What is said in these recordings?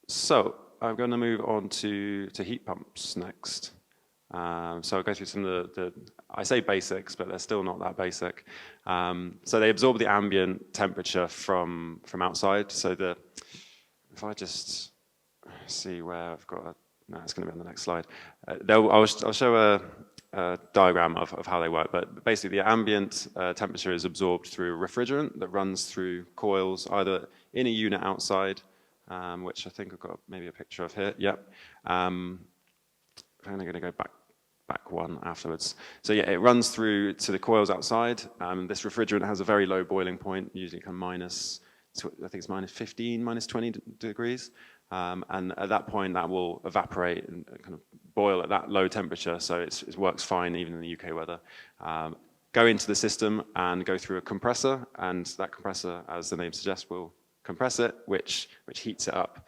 So I'm going to move on to heat pumps next. So I'll go through some of I say basics, but they're still not that basic. So they absorb the ambient temperature from outside. So if I just see where I've got, no, it's going to be on the next slide. I'll show a diagram of how they work, but basically the ambient temperature is absorbed through a refrigerant that runs through coils, either in a unit outside, which I think I've got maybe a picture of here. Yep. I'm only going to go back one afterwards. So yeah, it runs through to the coils outside. This refrigerant has a very low boiling point, usually kind of minus, I think it's minus 15, minus 20 degrees. And at that point, that will evaporate and kind of boil at that low temperature. So it works fine even in the UK weather. Go into the system and go through a compressor, and that compressor, as the name suggests, will compress it, which heats it up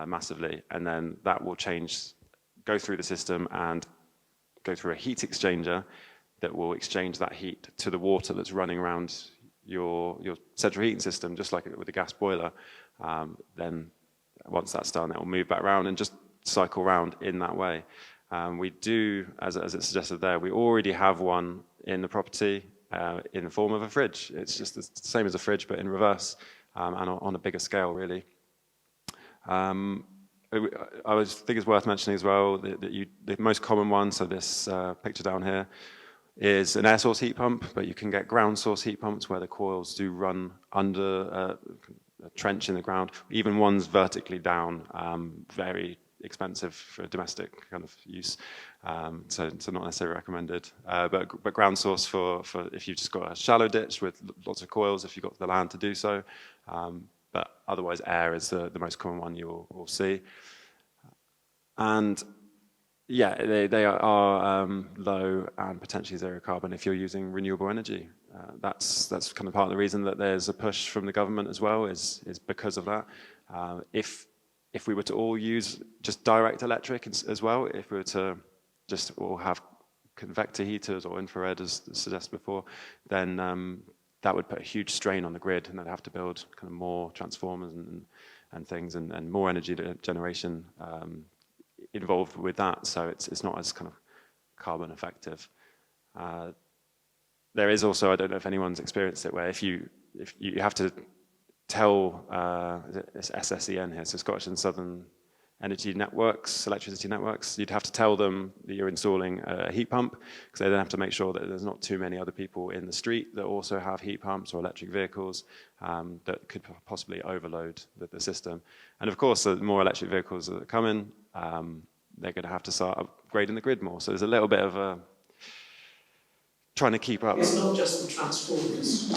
massively, and then that will go through the system and go through a heat exchanger that will exchange that heat to the water that's running around your central heating system, just like with a gas boiler. Then once that's done, it will move back around and just cycle around in that way. We do, as it suggested there, we already have one in the property in the form of a fridge. It's just the same as a fridge, but in reverse, and on a bigger scale, really. I think it's worth mentioning as well that the most common one, so this picture down here, is an air source heat pump, but you can get ground source heat pumps where the coils do run under a trench in the ground, even ones vertically down, very expensive for domestic kind of use, so not necessarily recommended. But ground source for if you've just got a shallow ditch with lots of coils, if you've got the land to do so. But otherwise, air is the most common one you'll see. And yeah, they are low and potentially zero carbon if you're using renewable energy. That's kind of part of the reason that there's a push from the government as well, is because of that. If we were to all use just direct electric as well, if we were to just all have convector heaters or infrared, as suggested before, then that would put a huge strain on the grid, and they'd have to build kind of more transformers and things, and more energy generation involved with that. So it's not as kind of carbon effective. There is also, I don't know if anyone's experienced it, where if you have to tell it's SSEN here, so Scottish and Southern Energy Networks, electricity networks, you'd have to tell them that you're installing a heat pump, because they then have to make sure that there's not too many other people in the street that also have heat pumps or electric vehicles that could possibly overload the system. And of course, the more electric vehicles that come in, they're going to have to start upgrading the grid more. So there's a little bit of trying to keep up. It's not just the transformers,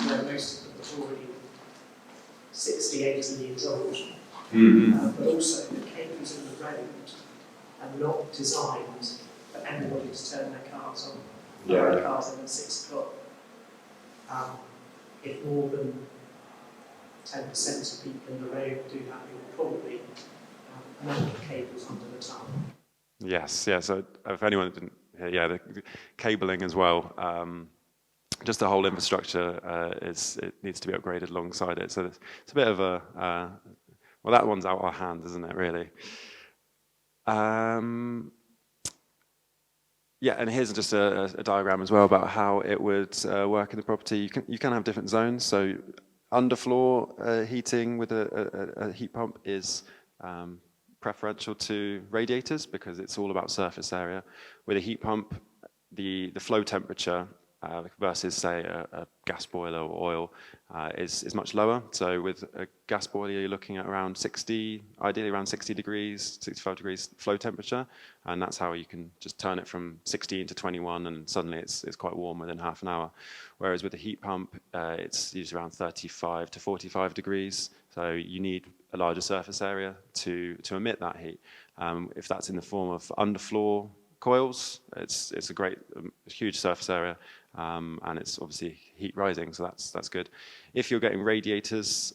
where most of them are already 60, 80 years old. But also the cables in the road are not designed for anybody to turn their cars on. Their cars in at 6 o'clock. If more than 10% of people in the road do that, you'll probably mount the cables under the tunnel. Yes, yeah. So if anyone didn't hear, yeah, the cabling as well. Just the whole infrastructure it needs to be upgraded alongside it. So it's a bit of a well, that one's out of our hands, isn't it, really? Yeah, and here's just a diagram as well about how it would work in the property. You can have different zones. So underfloor heating with a heat pump is preferential to radiators, because it's all about surface area. With a heat pump, the flow temperature versus, say, a gas boiler or oil is much lower. So with a gas boiler, you're looking at around 60, ideally around 60 degrees, 65 degrees flow temperature, and that's how you can just turn it from 16 to 21, and suddenly it's quite warm within half an hour. Whereas with a heat pump, it's usually around 35 to 45 degrees, so you need a larger surface area to emit that heat. If that's in the form of underfloor coils, it's a great, huge surface area, and it's obviously heat rising, so that's good. If you're getting radiators,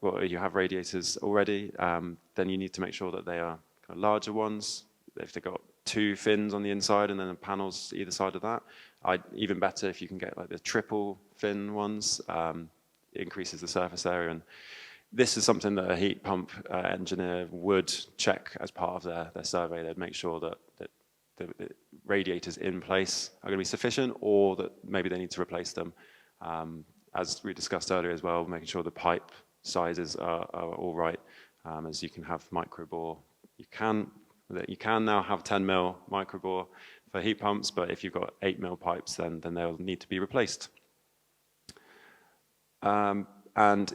or you have radiators already, then you need to make sure that they are kind of larger ones. If they've got 2 fins on the inside and then the panels either side of that, even better if you can get like the triple fin ones. It increases the surface area, and this is something that a heat pump engineer would check as part of their survey. They'd make sure that the radiators in place are going to be sufficient, or that maybe they need to replace them. As we discussed earlier as well, making sure the pipe sizes are all right, as you can have microbore. You can now have 10 mil microbore for heat pumps, but if you've got 8 mil pipes, then they'll need to be replaced. And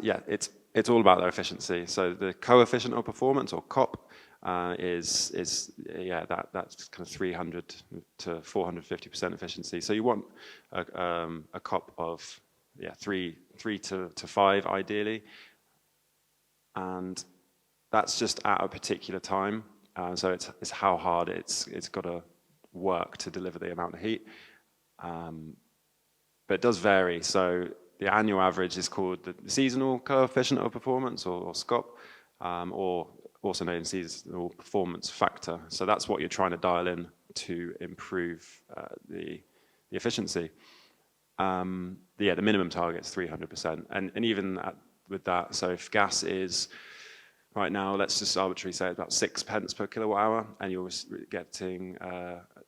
yeah, it's all about their efficiency. So the coefficient of performance, or COP, is that's kind of 300 to 450% efficiency. So you want a COP of 3 to 5 ideally, and that's just at a particular time. So it's how hard it's got to work to deliver the amount of heat, but it does vary. So the annual average is called the seasonal coefficient of performance, or SCOP, or also known as seasonal performance factor. So that's what you're trying to dial in to improve the efficiency. The minimum target is 300%, and even with that, so if gas is right now, let's just arbitrarily say it's about 6 pence per kilowatt hour, and you're getting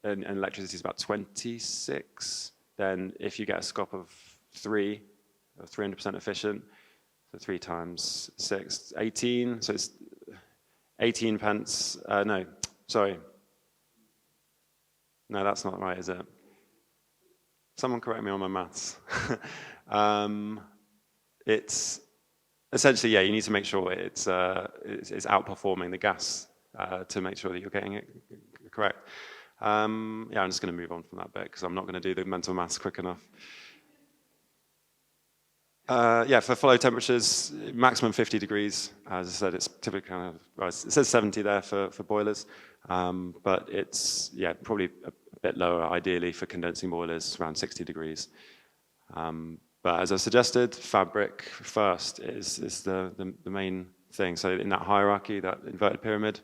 and electricity is about 26. Then if you get a SCOP of 3, 300% efficient, so 3 times 6, 18. So it's 18 pence. No, sorry. No, that's not right, is it? Someone correct me on my maths. It's essentially, you need to make sure it's outperforming the gas to make sure that you're getting it correct. I'm just going to move on from that bit because I'm not going to do the mental maths quick enough. For flow temperatures, maximum 50 degrees. As I said, it's typically kind of, it says 70 there for boilers, but it's probably a bit lower ideally for condensing boilers, around 60 degrees. But as I suggested, fabric first is the main thing. So in that hierarchy, that inverted pyramid,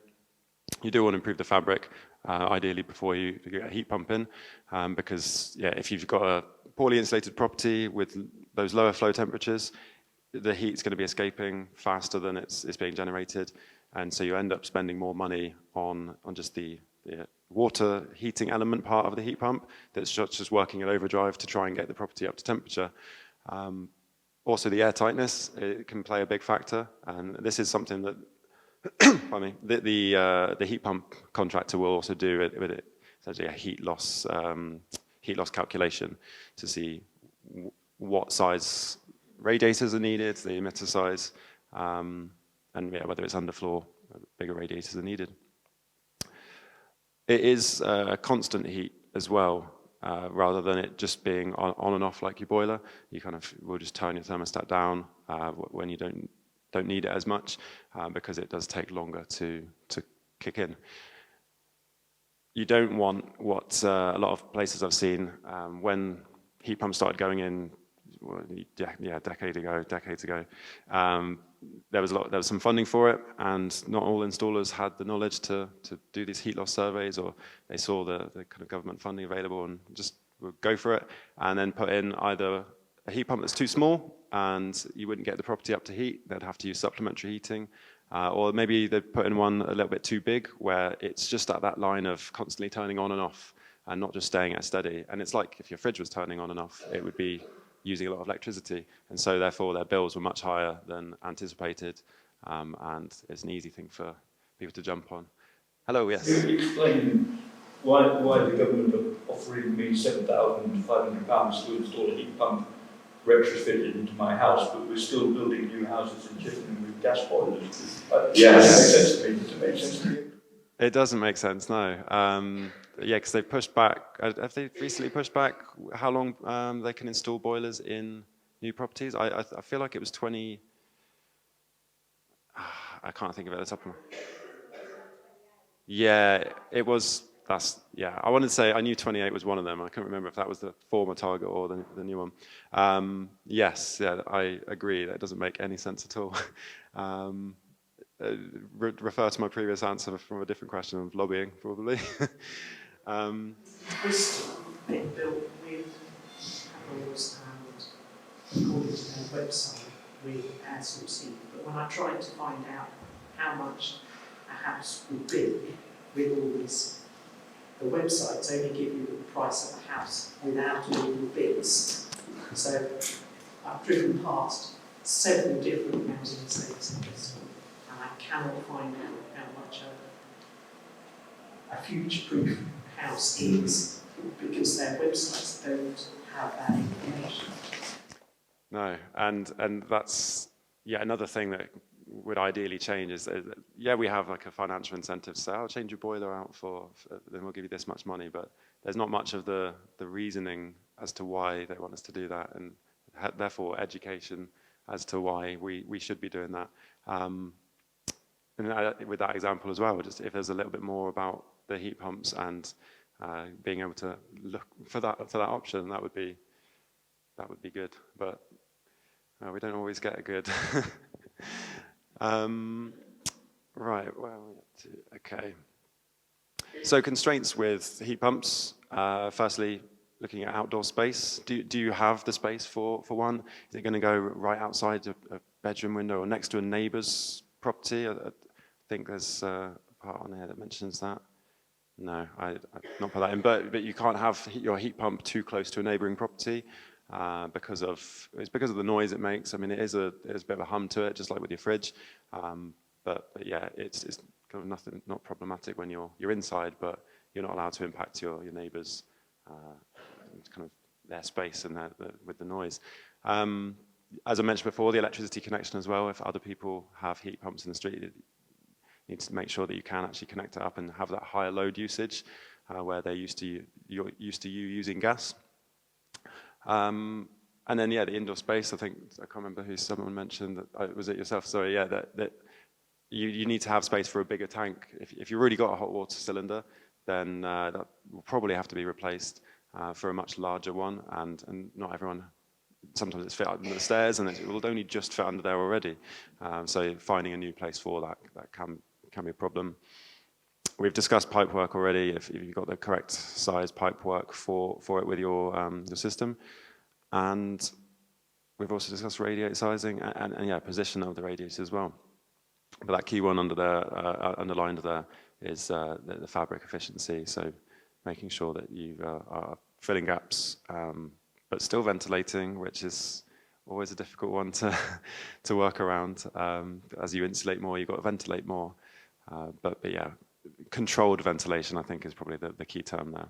you do want to improve the fabric, ideally before you get a heat pump in, because if you've got a poorly insulated property with those lower flow temperatures, the heat's going to be escaping faster than it's being generated, and so you end up spending more money on just the water heating element part of the heat pump that's just working at overdrive to try and get the property up to temperature. Also, the air tightness, it can play a big factor, and this is something that the heat pump contractor will also do with it, essentially a heat loss calculation to see what size radiators are needed, the emitter size, and whether it's underfloor, bigger radiators are needed. It is constant heat as well, rather than it just being on and off like your boiler. You kind of will just turn your thermostat down when you don't need it as much, because it does take longer to kick in. You don't want what a lot of places I've seen when heat pumps started going in, decades ago. There was some funding for it, and not all installers had the knowledge to do these heat loss surveys, or they saw the kind of government funding available and just would go for it, and then put in either a heat pump that's too small and you wouldn't get the property up to heat, they'd have to use supplementary heating, or maybe they'd put in one a little bit too big where it's just at that line of constantly turning on and off and not just staying at steady. And it's like if your fridge was turning on and off, it would be using a lot of electricity, and so therefore their bills were much higher than anticipated, and it's an easy thing for people to jump on. Hello, yes? Can you explain why the government are offering me £7,500 to install a heat pump retrofitted into my house, but we're still building new houses in Chippenham with gas boilers? Yes. Does it make sense to you? It doesn't make sense, no. Because they've pushed back. Have they recently pushed back how long they can install boilers in new properties? I feel like it was 20. I can't think of it at the top of my. Yeah, it was. I wanted to say I knew 28 was one of them. I couldn't remember if that was the former target or the new one. Yes, I agree. That doesn't make any sense at all. Refer to my previous answer from a different question of lobbying, probably. Bristol been built with panels, and according to their website, with air source heat. But when I tried to find out how much a house would be with all this, the websites only give you the price of a house without all the bits. So I've driven past several different housing estates in Bristol, and I cannot find out how much a future-proof house is, because their websites don't have that information. No, and that's another thing that would ideally change is that, we have like a financial incentive to say, I'll change your boiler out then we'll give you this much money, but there's not much of the reasoning as to why they want us to do that, and therefore education as to why we should be doing that. And with that example as well, just if there's a little bit more about the heat pumps and being able to look for that option, that would be good, but we don't always get it good. Right, where are we up to? Okay. So constraints with heat pumps. Firstly, looking at outdoor space. Do you have the space for one? Is it going to go right outside a bedroom window or next to a neighbour's property? I think there's a part on here that mentions that. No, I've not put that in. But you can't have your heat pump too close to a neighbouring property. Because of the noise it makes. I mean, there's a bit of a hum to it, just like with your fridge. But yeah, it's kind of not problematic when you're inside, but you're not allowed to impact your neighbours' kind of their space and with the noise. As I mentioned before, the electricity connection as well. If other people have heat pumps in the street, you need to make sure that you can actually connect it up and have that higher load usage where you're used to you using gas. And then the indoor space. I can't remember who someone mentioned that. Was it yourself? Sorry. Yeah, that you need to have space for a bigger tank. If you've already got a hot water cylinder, then that will probably have to be replaced for a much larger one. And not everyone. Sometimes it's fit under the stairs, and it will only just fit under there already. So finding a new place for that can be a problem. We've discussed pipe work already. If you've got the correct size pipe work for it with your system, and we've also discussed radiator sizing and position of the radiators as well. But that key one underlined there is the fabric efficiency. So making sure that you are filling gaps, but still ventilating, which is always a difficult one to work around. As you insulate more, you've got to ventilate more. But yeah. Controlled ventilation, I think, is probably the key term there.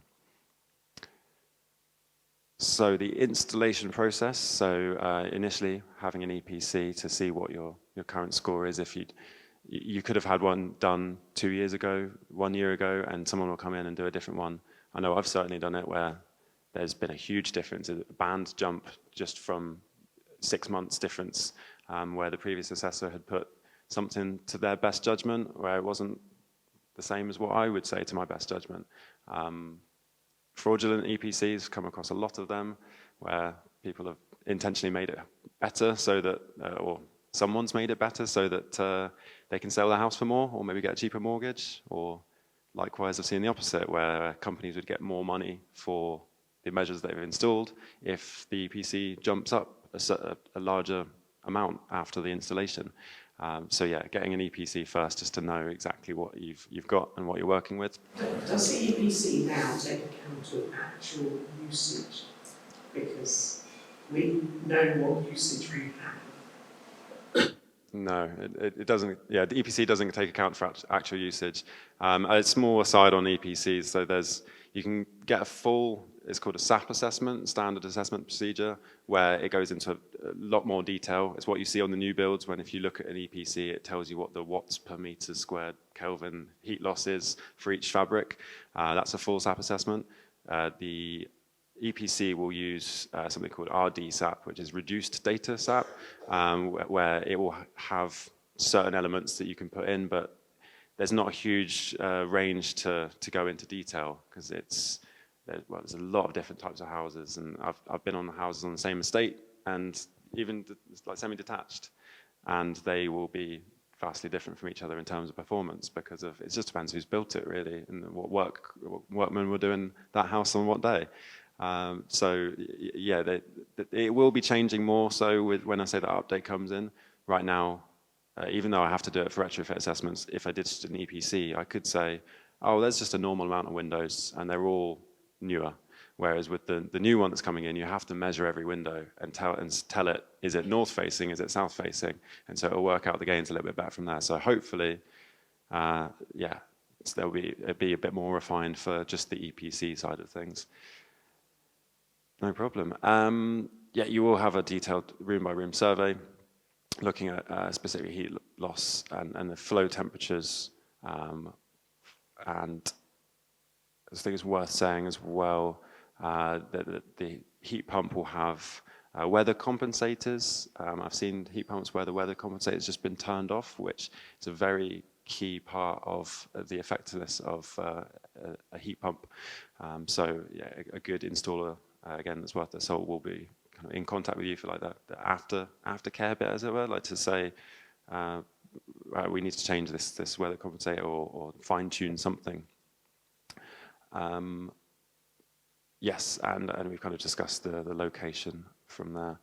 So the installation process. So initially, having an EPC to see what your current score is. If you could have had one done 2 years ago, 1 year ago, and someone will come in and do a different one. I know I've certainly done it where there's been a huge difference, a band jump just from 6 months difference, where the previous assessor had put something to their best judgment, where it wasn't the same as what I would say to my best judgment. Fraudulent EPCs, come across a lot of them, where people have intentionally made it better so that, or someone's made it better so that they can sell their house for more, or maybe get a cheaper mortgage, or likewise I've seen the opposite, where companies would get more money for the measures they've installed if the EPC jumps up a larger amount after the installation. So yeah, getting an EPC first just to know exactly what you've got and what you're working with. Does the EPC now take account of actual usage? Because we know what usage we have. No, it doesn't. Yeah, the EPC doesn't take account for actual usage. A small aside on EPCs, so you can get a full, it's called a SAP assessment, standard assessment procedure, where it goes into a lot more detail. It's what you see on the new builds when if you look at an EPC, it tells you what the watts per meter squared Kelvin heat loss is for each fabric. That's a full SAP assessment. The EPC will use something called RD SAP, which is reduced data SAP, where it will have certain elements that you can put in, but there's not a huge range to go into detail because there's a lot of different types of houses, and I've been on the houses on the same estate, and even like semi-detached, and they will be vastly different from each other in terms of performance because it just depends who's built it really, and what workmen were doing that house on what day. Yeah, it will be changing more so with when I say that update comes in. Right now, even though I have to do it for retrofit assessments, if I did just an EPC, I could say, oh, there's just a normal amount of windows and they're all newer. Whereas with the new one that's coming in, you have to measure every window and tell it, is it north facing, is it south facing? And so it'll work out the gains a little bit better from there. So hopefully, yeah, so it'll be a bit more refined for just the EPC side of things. No problem. Yeah, you will have a detailed room-by-room survey looking at specific heat loss and the flow temperatures. And I think it's worth saying as well that the heat pump will have weather compensators. I've seen heat pumps where the weather compensator has just been turned off, which is a very key part of the effectiveness of a heat pump. So yeah, a good installer, again, that's worth the salt, will be kind of in contact with you for like the aftercare bit, as it were, like to say, we need to change this weather compensator or fine tune something. Yes, and we've kind of discussed the location from there.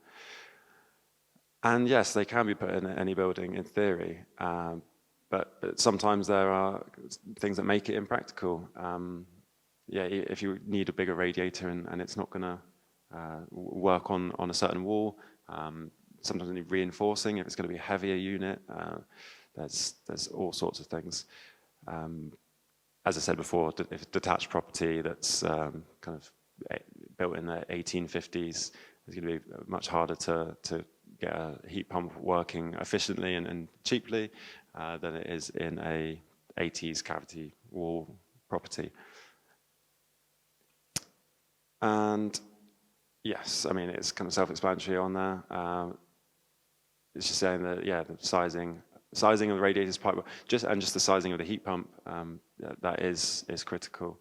And yes, they can be put in any building in theory, but sometimes there are things that make it impractical. Yeah, if you need a bigger radiator and it's not going to work on a certain wall, sometimes you need reinforcing if it's going to be a heavier unit. There's all sorts of things. As I said before, if detached property that's kind of built in the 1850s, it's going to be much harder to get a heat pump working efficiently and cheaply than it is in a 80s cavity wall property. And yes, I mean, it's kind of self-explanatory on there. It's just saying that, yeah, the sizing of the radiators pipe, just the sizing of the heat pump, that is critical.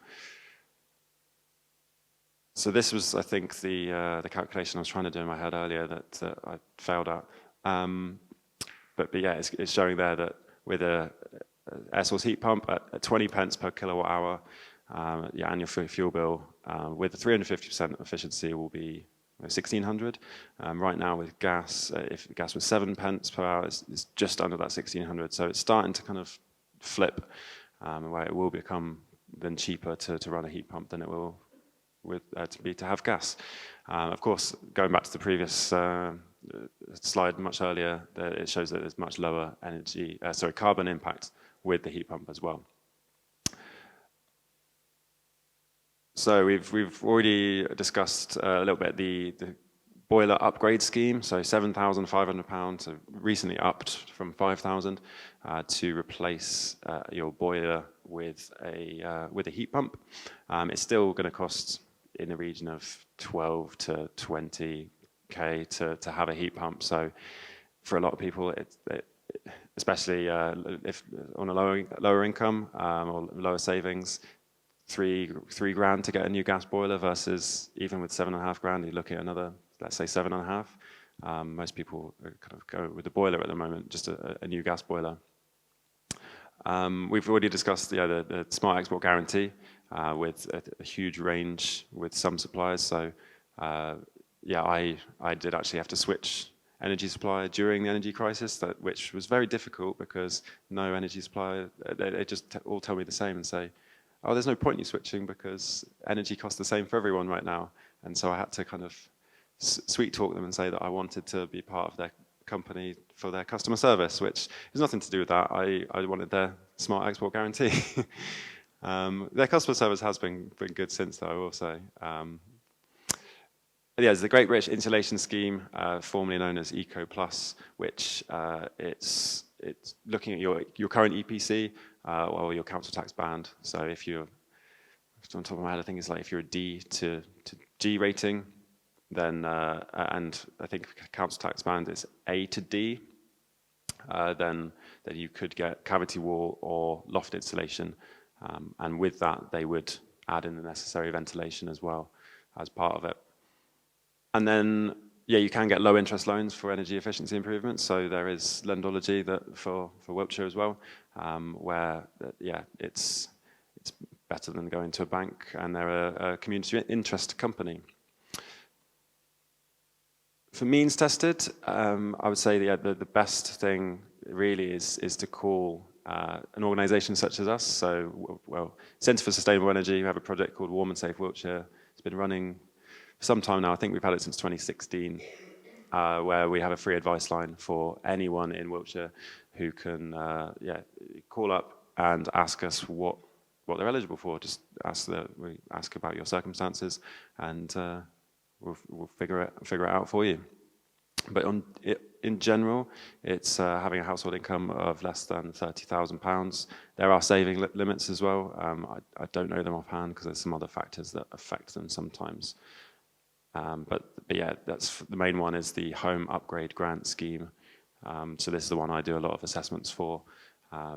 So this was, I think, the calculation I was trying to do in my head earlier that I failed at. But yeah, it's showing there that with a air source heat pump at 20 pence per kilowatt hour, your annual fuel bill with the 350% efficiency will be 1,600. Right now with gas, if gas was 7 pence per hour, it's just under that 1,600. So it's starting to kind of flip, where it will become then cheaper to run a heat pump than it will to have gas. Of course, going back to the previous slide much earlier, it shows that there's much lower carbon impact with the heat pump as well. So we've already discussed a little bit the boiler upgrade scheme. So £7,500, so recently upped from 5,000 to replace your boiler with a heat pump. It's still going to cost in the region of 12 to 20k to have a heat pump. So for a lot of people, especially if on a lower income or lower savings, three grand to get a new gas boiler versus even with 7.5 grand, you look at another, let's say 7.5. Most people kind of go with the boiler at the moment, just a new gas boiler. We've already discussed the smart export guarantee with a huge range with some suppliers. So yeah, I did actually have to switch energy supplier during the energy crisis, which was very difficult because no energy supplier, they just all tell me the same and say, oh, there's no point in you switching because energy costs the same for everyone right now. And so I had to kind of sweet talk them and say that I wanted to be part of their company for their customer service, which has nothing to do with that. I wanted their smart export guarantee. Their customer service has been good since, though, I will say. Yeah, there's the Great British Insulation Scheme, formerly known as Eco Plus, which it's looking at your current EPC or your council tax band. So if you're, on top of my head, I think it's like if you're a D to G rating, then and I think council tax band is A to D, then you could get cavity wall or loft insulation, and with that they would add in the necessary ventilation as well as part of it. And then, yeah, you can get low interest loans for energy efficiency improvements. So there is Lendology that for Wiltshire as well, where yeah, it's better than going to a bank, and they're a community interest company. For means tested, I would say the best thing really is to call an organisation such as us. So, well, Centre for Sustainable Energy, we have a project called Warm and Safe Wiltshire. It's been running for some time now. I think we've had it since 2016, where we have a free advice line for anyone in Wiltshire who can call up and ask us what they're eligible for. Just we ask about your circumstances, and we'll figure it out for you. But in general, it's having a household income of less than £30,000. There are saving limits as well. I don't know them offhand because there's some other factors that affect them sometimes. But yeah, that's the main one is the Home Upgrade Grant Scheme. So this is the one I do a lot of assessments for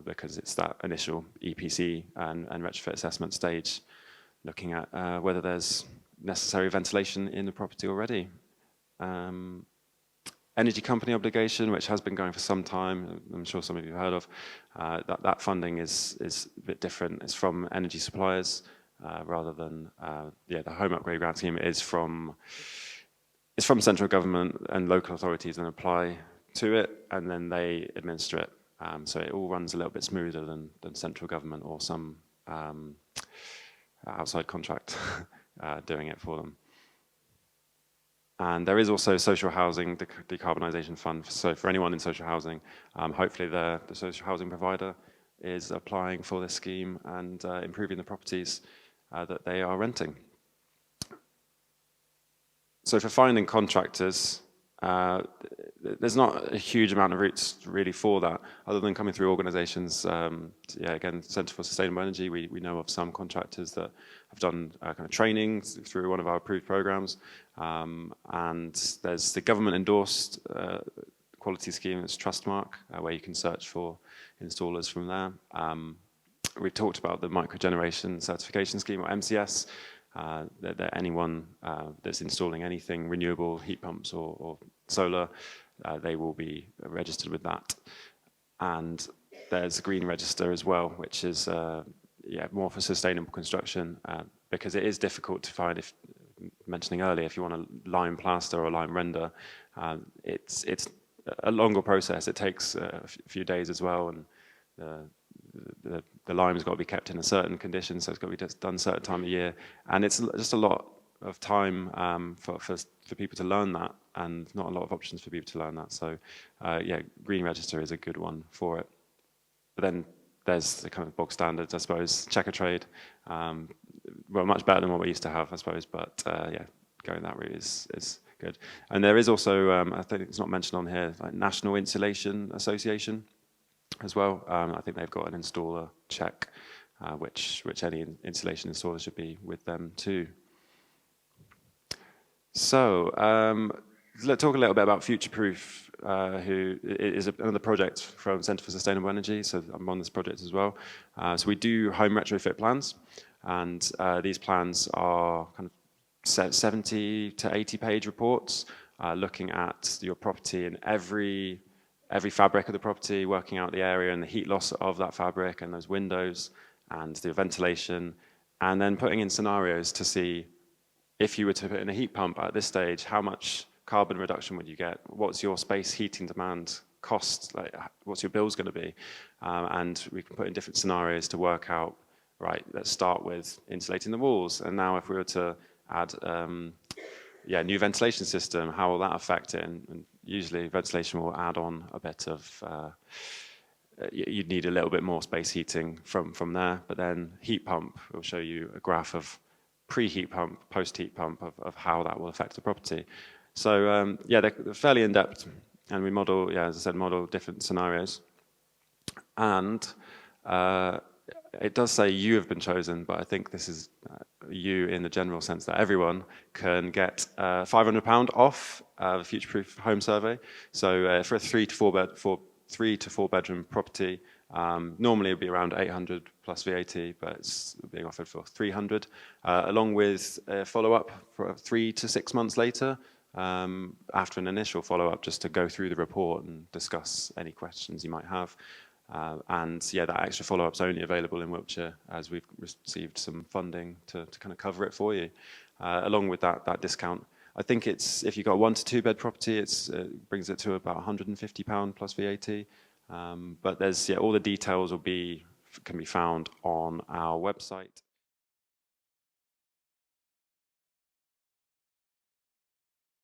because it's that initial EPC and retrofit assessment stage, looking at whether there's necessary ventilation in the property already. Energy company obligation, which has been going for some time, I'm sure some of you have heard of, that funding is a bit different. It's from energy suppliers rather than, the Home Upgrade Grant Scheme is from central government and local authorities and apply to it, and then they administer it. So it all runs a little bit smoother than central government or some outside contract doing it for them. And there is also social housing decarbonisation fund. So for anyone in social housing, hopefully the social housing provider is applying for this scheme and improving the properties that they are renting. So for finding contractors, there's not a huge amount of routes really for that, other than coming through organisations. Again, Centre for Sustainable Energy, we know of some contractors that have done kind of training through one of our approved programmes. And there's the government-endorsed quality scheme, it's Trustmark, where you can search for installers from there. We've talked about the Microgeneration Certification Scheme, or MCS, that anyone that's installing anything renewable, heat pumps or solar, they will be registered with that. And there's a green register as well, which is more for sustainable construction, because it is difficult to find, if mentioning earlier, if you want to lime plaster or lime render, it's a longer process. It takes a few days as well, and the lime's got to be kept in a certain condition, so it's got to be done a certain time of year, and it's just a lot of time for people to learn that, and not a lot of options for people to learn that. So green register is a good one for it. But then there's the kind of bog standards, I suppose. Checker trade, well, much better than what we used to have, I suppose, but going that route is good. And there is also, I think it's not mentioned on here, like National Insulation Association as well. I think they've got an installer check, which any insulation installer should be with them too. So let's talk a little bit about Future-Proof, who is another project from Centre for Sustainable Energy. So I'm on this project as well. So we do home retrofit plans, and these plans are kind of 70 to 80-page reports looking at your property and every fabric of the property, working out the area and the heat loss of that fabric and those windows and the ventilation, and then putting in scenarios to see if you were to put in a heat pump at this stage, how much carbon reduction would you get? What's your space heating demand cost? Like, what's your bills going to be? And we can put in different scenarios to work out, right, let's start with insulating the walls. And now if we were to add new ventilation system, how will that affect it? And usually ventilation will add on a bit of, you'd need a little bit more space heating from there. But then heat pump will show you a graph of pre-heat pump, post-heat pump of how that will affect the property. So they're fairly in-depth, and we model, as I said, model different scenarios. And it does say you have been chosen, but I think this is you in the general sense that everyone can get £500 off the Future-Proof Home Survey. So for a 3 to 4 bedroom property, normally it would be around 800 plus VAT, but it's being offered for 300, along with a follow-up for 3 to 6 months later, after an initial follow-up, just to go through the report and discuss any questions you might have. And yeah, that extra follow-up's only available in Wiltshire as we've received some funding to kind of cover it for you. Along with that discount, I think it's, if you've got a 1 to 2 bed property, it brings it to about £150 plus VAT. But there's, yeah, all the details can be found on our website.